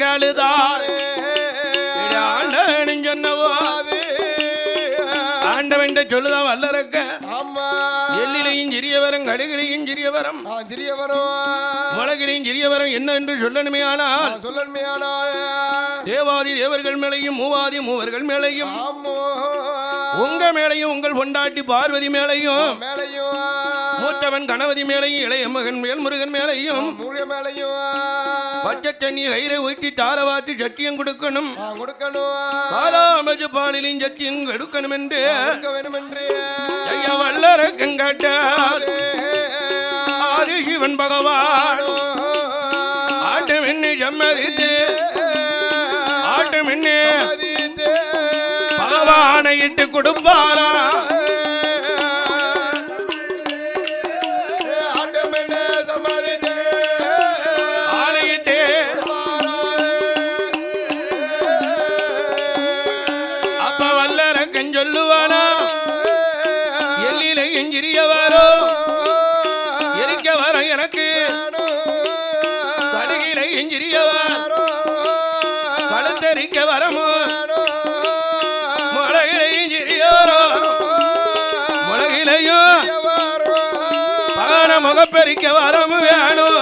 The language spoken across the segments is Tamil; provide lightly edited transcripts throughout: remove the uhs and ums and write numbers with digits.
கேளுதார் ஆண்டவன் சொன்னவோ ஆண்டவன் சொல்லுதான் வல்லரக்க எல்லிலையும் சிறியவரம் கடுகிலையும் சிறியவரம் உலகிலையும் சிறியவரம் என்ன என்று சொல்லணுமே ஆனால் தேவாதி தேவர்கள் மேலையும் மூவாதி மூவர்கள் மேலையும் உங்க மேலையும் உங்கள் பொண்டாட்டி பார்வதி மேலையும் மூத்தவன் கணவதி மேலையும் இளைய மகன் மேல்முருகன் மேலையும் பச்சை தண்ணி கயிறை ஊற்றி தாரவாட்டி சத்தியம் கொடுக்கணும் காலாமஜு பாலிலையும் சத்தியம் கொடுக்கணும் என்று ஐயா வல்லரக்கம் கேட்ட ஆதி சிவன் பகவான் ஆட்டம் என்ன சம்மதித்து ஆட்டம் என்ன பகவானை இட்டு கொடுப்பாரா அப்ப வல்லரக்கன் சொல்லுவானா எல்லிலை எஞ்சிரியவாரோ எரிக்க வர எனக்கு கடுகிலை எஞ்சிரியவர் கழுத்தரிக்க வரமோ முகப்பெரிக்க வரம் வேணும்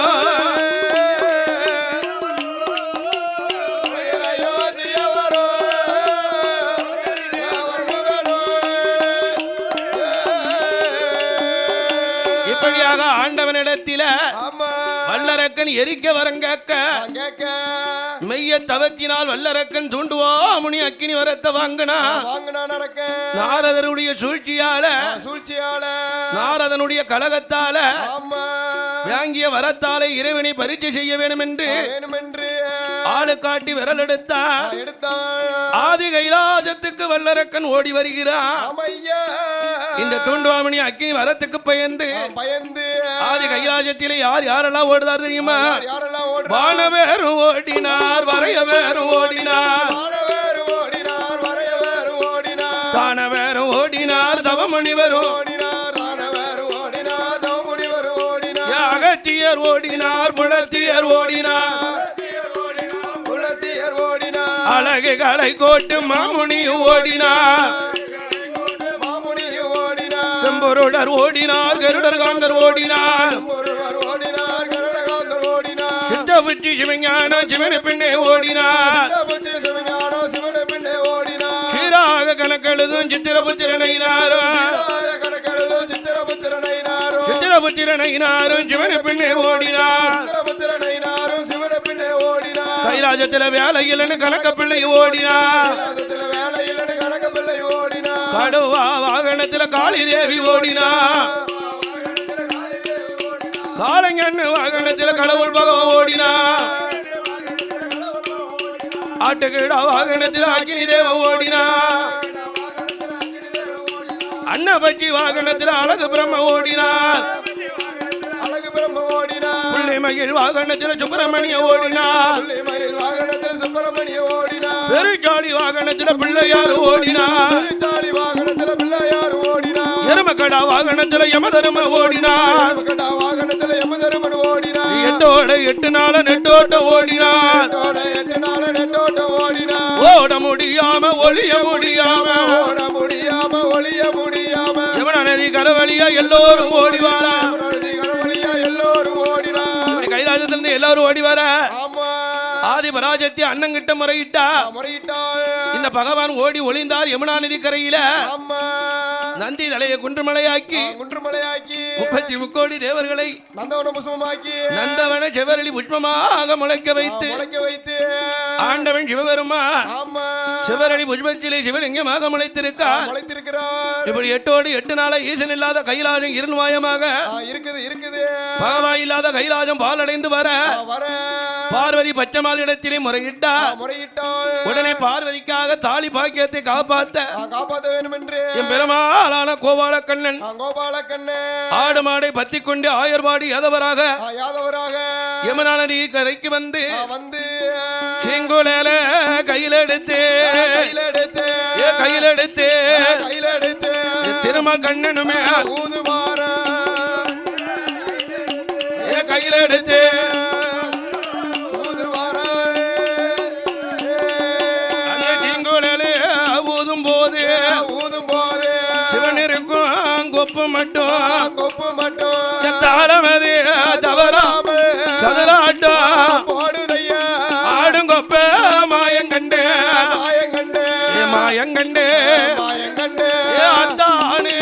இப்படியாக ஆண்டவனிடத்தில வல்லரக்கன் எரிக்க வரம் கேட்க மெய்ய தவத்தினால் வல்லரக்கன் தூண்டுவா முனி அக்கினி வரத்தை வாங்கினா நாரதனுடைய சூழ்ச்சியால நாரதனுடைய கலகத்தால வாங்கிய வரத்தாலே இறைவனை பரீட்சை செய்ய வேண்டும் என்று ஆளு காட்டி விரல் எடுத்தான் ஆதி கைலாசத்துக்கு வல்லரக்கன் ஓடி வருகிறான் இந்த தூண்டுவாமணி அக்கினி வரத்துக்கு பயந்து ஆதி கைலாசத்திலே யார் யாரெல்லாம் ஓடுதார் தெரியுமா வானவேரும் ஓடினார் வரையவேரும் ஓடினார் தானவேரும் ஓடினார் தவமுனிவரும் அகத்தியர் ஓடினார் புலத்தியர் ஓடினார் அழகு கலை கோட்டு மாமுனியும் ஓடினார் செம்பொருடர் ஓடினார் கருடர் காந்தர் ஓடினார் சித்தபுத்தி சிவஞான சிவன பின்னே ஓடினார் சீராக கணக்கெழுதும் சித்திரபுத்திரனைனாரும் சித்திரபுத்திரனைனாரும் சிவன பின்னே ஓடினார் கைலாசத்தில் வேலையில் கணக்க பிள்ளை ஓடினார் கடுவா வாகனத்தில் காளி தேவி ஓடினார் காலங்கண்ணு வாகனத்தில் கடவுள் பகவான் ஓடினார் ஆட்டுக்கிடா வாகனத்தில் அக்கினி தேவ ஓடினார் அன்னபட்சி வாகனத்தில் அழகு பிரம்ம ஓடினார் பிள்ளைமயில் வாகனத்தில் சுப்பிரமணிய ஓடினார் பெருச்சாளி வாகனத்தில் பிள்ளையார் ஓடினார் எருமக்கடா வாகனத்தில் யமதர்ம ஓடினார் எட்டோட 8 நாள நெட்டோட்ட ஓடினார் ஓட முடியாம ஒளிய முடியாம யமுனா நதி கரவழியா எல்லோரும் ஓடிவாரா கைலாசத்திலிருந்து எல்லாரும் ஓடி வர ஆதி பராஜத்தி அண்ணங்கிட்ட முறையிட்டா இந்த பகவான் ஓடி ஒளிந்தார் யமுனா நதி கரையில நந்தி தலையை குன்றுமலையாக்கி 33 தேவர்களை நந்தவன செவரளி புஷ்பமாக முளைக்க வைத்து ஆண்டவன் சிவபெருமான் சிவரளி புஷ்பத்திலே சிவலிங்கமாக முளைத்திருக்கார். இப்படி 8 நாள ஈசன் இல்லாத கைலாசம் இருள்மயமாக இருக்குது. பகவான் இல்லாத கைலாசம் பாலடைந்து வர பார்வதி பச்சைமால் இடத்திலே முறையிட்டார். உடனே பார்வதிக்காக தாலி பாக்கியத்தை காப்பாற்ற வேண்டும் என்று என் பெருமாளான கோபாலக்கண்ணன் ஆடு மாடை பத்தி கொண்டு ஆயர்வாடி யாதவராக யமுனா நதி கரைக்கு வந்து செங்குலேல கையில் எடுத்து திரும கண்ணனுமே கையில் எடுத்து மட்டும் தாளமது தவறாம சதுராட்டம் ஆடுங்கொப்ப மாயங்கண்டு மாயங்கண்டு அத்தானே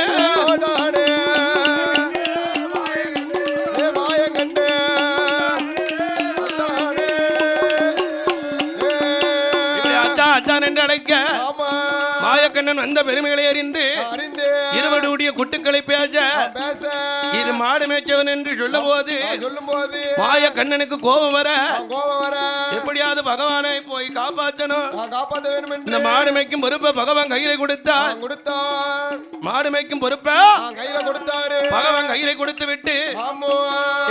அத்தான் என்று அழைக்க மாயக்கண்ணன் வந்த பெருமைகளை அறிந்து இருவருடைய குட்டுக்களை பேச இது மாடு மேய்ச்சவன் என்று சொல்லும் போது மாயக்கண்ணனுக்கு கோபம் வர எப்படியாவது பகவானை போய் காப்பாற்றணும். இந்த மாடு மேய்க்கும் பொறுப்பை பகவான் கையில கொடுத்தார். மாடு மேய்க்கும் பொறுப்பை பகவான் கையில கொடுத்து விட்டு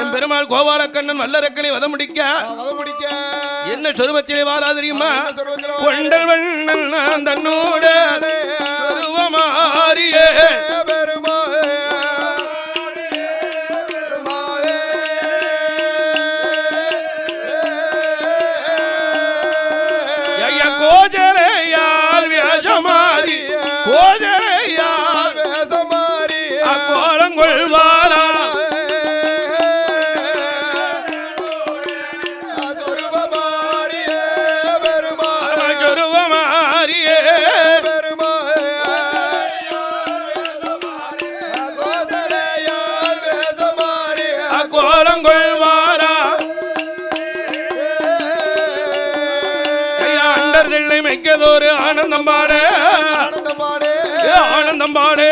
என் பெருமாள் கோபாலக்கண்ணன் வல்லரக்கனை வத முடிக்க என்ன சொருபத்திலே வாரா தெரியுமா? கொண்டல் வண்ணன் தன்னோட சொருவமாரியே கோஜரையால் வேஷமாரி கோஜரையால் வேஷமாரி அக்கோலங்கொள்வாரா சொருவமாரியே சொருவமாரியே அக்கோலங்கொள்வாரா மெக்கதோரு ஆனந்தம் பாடு ஆனந்தம் பாடு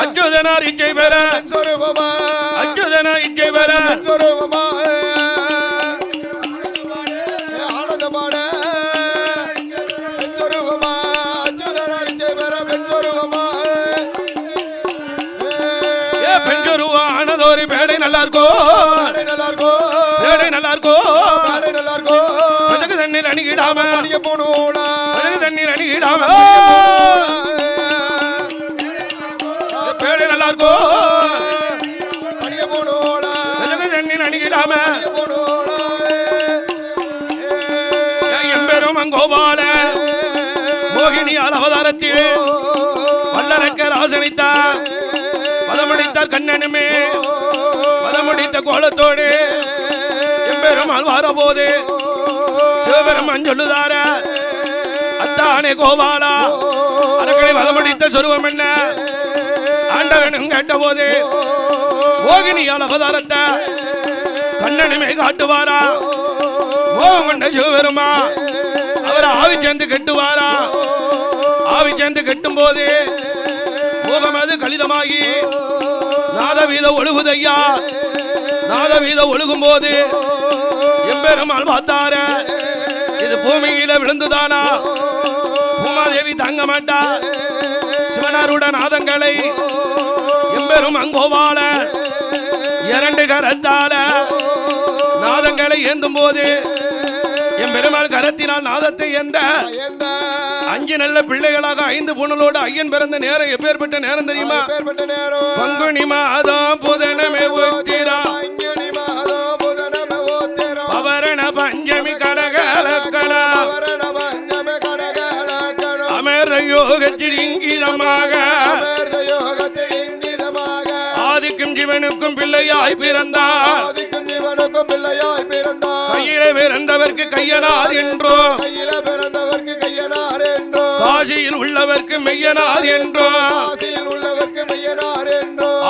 அச்சுதனார் இச்சை பெற அச்சுதனார் இச்சை பெற பெண்சொருவா ஆனதோரு பேடை நல்லா இருக்கோ பேடை நல்லா இருக்கோ தண்ணீர் அணிகிடாம தண்ணீர் அணிகிடாம பேடு நல்லா இருக்கோ தண்ணீர் அணிகிடாம எம்பெரும் அங்கோபால மோகினியால் அவதாரத்தில் வல்லரக்க ராசனித்தார் பதமடித்தார் கண்ணனுமே பதமடித்த கோலத்தோடு எம்பெருமாள் வாரபோது சிவபெருமான் சொல்லுதார அத்தானே கோபாலா அரக்கனை வதமடித்த சொருவம் என்ன ஆண்டவனும் கேட்ட போது மோகினியால் அவதாரத்தை கண்ணனுமே காட்டுவாரா மோகம் கொண்ட சிவபெருமா அவரை ஆவி சேர்ந்து கெட்டுவாரா ஆவி சேர்ந்து கெட்டும் போது மோகம் அது கலிதமாகி நாதவீத ஒழுகுதையா நாதவீத ஒழுகும் போது எம்பெருமாள் பார்த்தார இது பூமியில விழுந்துதானா பூமாதேவி தாங்க மாட்டா சிவனாருட நாதங்களை எம்பெரும் அங்கோவால இரண்டு கரத்தால நாதங்களை ஏந்தும் போது எம்பெருமாள் கரத்தினால் நாதத்தை ஏந்த 5 நல்ல பிள்ளைகளாக 5 பொண்ணலோடு ஐயன் பிறந்த நேரம் எப்பேற்பட்ட நேரம் தெரியுமா? பங்குனி மாதம் புதனமே உத்திரா பவரண பஞ்சமி கடகலக்கண அமர யோகத்தில் இங்கிதமாக ஆதிக்கும் சிவனுக்கும் பிள்ளையாய் பிறந்தார் கையிலே பிறந்தவர்க்கு கையனார் என்றோ காசியில் உள்ளவர்க்கு மெய்யனார் என்றோ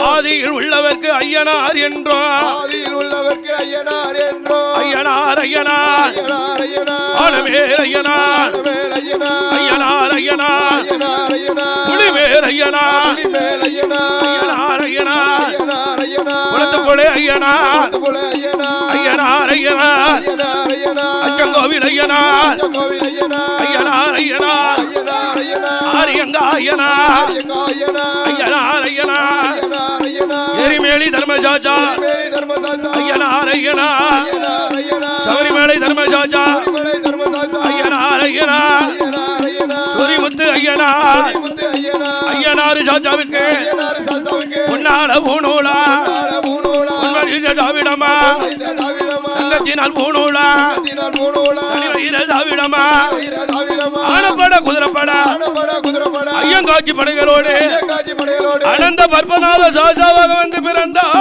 ஆதியில் உள்ளவர்க்கு ஐயனார் என்றோ ஐயனார் ஐயனார் ஆனமேல் ஐயனார் ஐயனார் ஐயனார் புலிமேல் ஐயனார் ஐயனார் ஐயனார் குளத்துக்குளே ஐயனார் ஐயனார் ஐயனார் அச்சங்கோவில் ஐயனார் ஐயனார் ஐயனார் ஆரியங்கா ஐயனார் ஐயனார் ஐயனார் எரிமேலி தர்மசாச்சா ஐயனார் ஐயனார் சபரிமலை தர்மசாச்சா ஐயனார் ஐயனார் சூரிமுத்து ஐயனார் ஐயனார் சாச்சாவுக்கு பொன்னால பூணூலா தாவிடமா தங்கத்தினால் பூணூலா தாவிடமா ஆனப்பட குதிரப்பட ஐய ஐயங்காட்சி படைகளோடு அனந்த பற்பநாத சாஜாவாக வந்து பிறந்தார்.